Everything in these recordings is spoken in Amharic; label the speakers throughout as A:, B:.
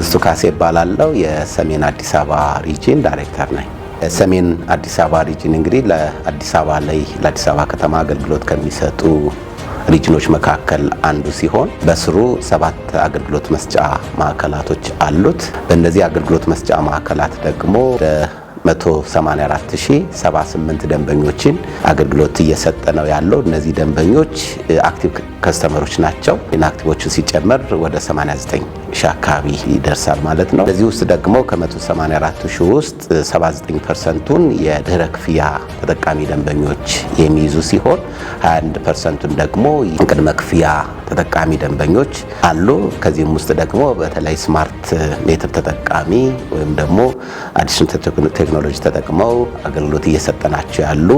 A: መንግስቱ ካሴ ይባላለው የሰሜን አዲስ አበባ ሪጅን ዳይሬክተር ነኝ። ሰሜን አዲስ አበባ ሪጅን እንግዲህ ለአዲስ አበባ ከተማ አገልግሎት ከሚሰጡ ሪጅኖች መካከል አንዱ ሲሆን በስሩ 7 አገልግሎት መስጫ ማዕከላቶች አሉት። በእነዚህ አገልግሎት መስጫ ማዕከላት ደግሞ 184,078 ደንበኞችን አገልግሎት እየሰጠ ነው ያለው። እነዚህ ደንበኞች አክቲቭ ከስተመሮች ናቸው። ኢንአክቲቮቹ ሲጨመር ወደ 89,000 አካባቢ ይደርሳል ማለት ነው። በዚህ ውስጥ ደግሞ ከ184,000 ውስጥ 79%ቱን የድህረ ክፍያ ተጠቃሚ ደንበኞች የሚይዙ ሲሆን 21%ቱን ደግሞ ቅድመ ክፍያ ተጠቃሚ ደንበኞች አሉ። ከዚህም ውስጥ ደግሞ በተለይ ስማርት ሜትር ተጠቃሚ ወይም ደግሞ አዲስ ቴክኖሎጂ ተጠቅመው አገልግሎት እየሰጠናቸው ያሉ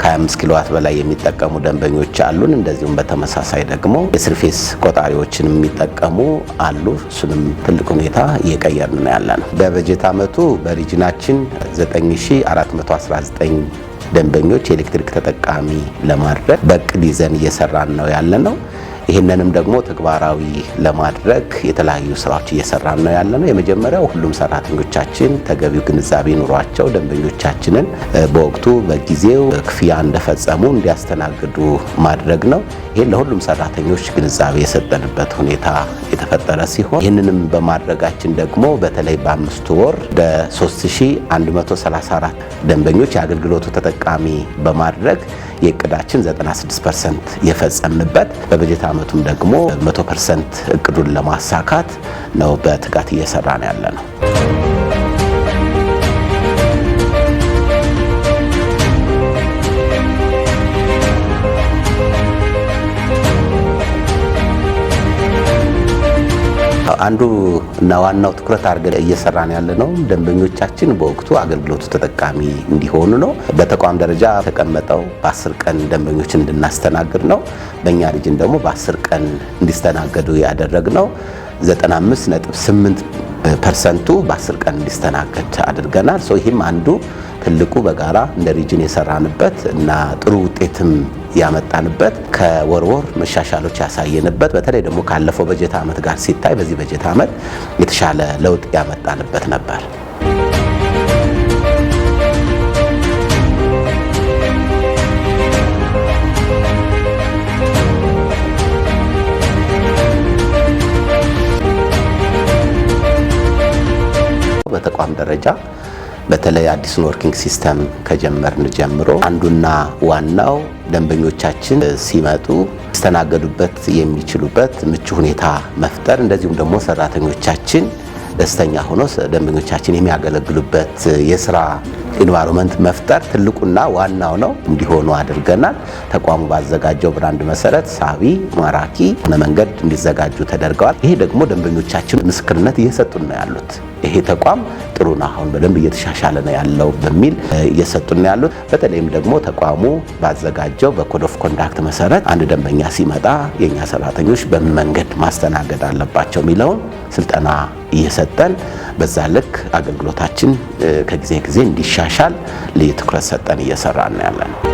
A: ከ25 ኪሎዋት በላይ የሚጠቀሙ ደንበኞች አሉን። እንደዚሁም በተመሳሳይ ደግሞ የሰርፌስ ቆጣሪዎችን የሚጠቀሙ አሉ። እሱንም ትልቅ ሁኔታ እየቀየርን ነው ያለነው። በበጀት ዓመቱ በሪጅናችን 9419 ደንበኞች የኤሌክትሪክ ተጠቃሚ ለማድረግ በእቅድ ይዘን እየሰራን ነው ያለነው። ይህንንም ደግሞ ተግባራዊ ለማድረግ የተለያዩ ስራዎች እየሰራን ነው ያለነው። የመጀመሪያው ሁሉም ሰራተኞቻችን ተገቢው ግንዛቤ ኑሯቸው ደንበኞቻችንን በወቅቱ በጊዜው ክፍያ እንደፈጸሙ እንዲያስተናግዱ ማድረግ ነው። ይሄን ለሁሉም ሰራተኞች ግንዛቤ የሰጠንበት ሁኔታ የተፈጠረ ሲሆን ይህንንም በማድረጋችን ደግሞ በተለይ በ5 ወር ወደ 3134 ደንበኞች የአገልግሎቱ ተጠቃሚ በማድረግ የእቅዳችን 96% የፈጸምንበት በበጀት ዓመቱም ደግሞ 100% እቅዱን ለማሳካት ነው በትጋት እየሰራን ያለነው። አንዱ እና ዋናው ትኩረት አድርገን እየሰራን ያለነው ደንበኞቻችን በወቅቱ አገልግሎቱ ተጠቃሚ እንዲሆኑ ነው። በተቋም ደረጃ ተቀመጠው በ10 ቀን ደንበኞችን እንድናስተናግድ ነው። በእኛ ሪጅን ደግሞ በ10 ቀን እንዲስተናገዱ ያደረግነው 95.8%ቱ በ10 ቀን እንዲስተናገድ አድርገናል። ይህም አንዱ ትልቁ በጋራ እንደ ሪጅን የሰራንበት እና ጥሩ ውጤትም ያመጣንበት ከወርወር መሻሻሎች ያሳየንበት በተለይ ደግሞ ካለፈው በጀት ዓመት ጋር ሲታይ በዚህ በጀት ዓመት የተሻለ ለውጥ ያመጣንበት ነበር። በተቋም ደረጃ በተለይ አዲሱን ወርኪንግ ሲስተም ከጀመርን ጀምሮ አንዱና ዋናው ደንበኞቻችን ሲመጡ ሊስተናገዱበት የሚችሉበት ምቹ ሁኔታ መፍጠር፣ እንደዚሁም ደግሞ ሰራተኞቻችን ደስተኛ ሆኖ ደንበኞቻችን የሚያገለግሉበት የስራ ኢንቫይሮንመንት መፍጠር ትልቁና ዋናው ነው እንዲሆኑ አድርገናል። ተቋሙ ባዘጋጀው ብራንድ መሰረት ሳቢ ማራኪ መንገድ እንዲዘጋጁ ተደርገዋል። ይሄ ደግሞ ደንበኞቻችን ምስክርነት እየሰጡን ነው ያሉት። ይሄ ተቋም ጥሩ ነው፣ አሁን በደንብ እየተሻሻለ ነው ያለው በሚል እየሰጡን ነው ያሉት። በተለይም ደግሞ ተቋሙ ባዘጋጀው በኮድ ኦፍ ኮንዳክት መሰረት አንድ ደንበኛ ሲመጣ የኛ ሰራተኞች በምን መንገድ ማስተናገድ አለባቸው የሚለውን ስልጠና እየሰጠን በዛ ልክ አገልግሎታችን ከጊዜ ጊዜ እንዲሻሻል ልዩ ትኩረት ሰጠን እየሰራን ነው ያለነው።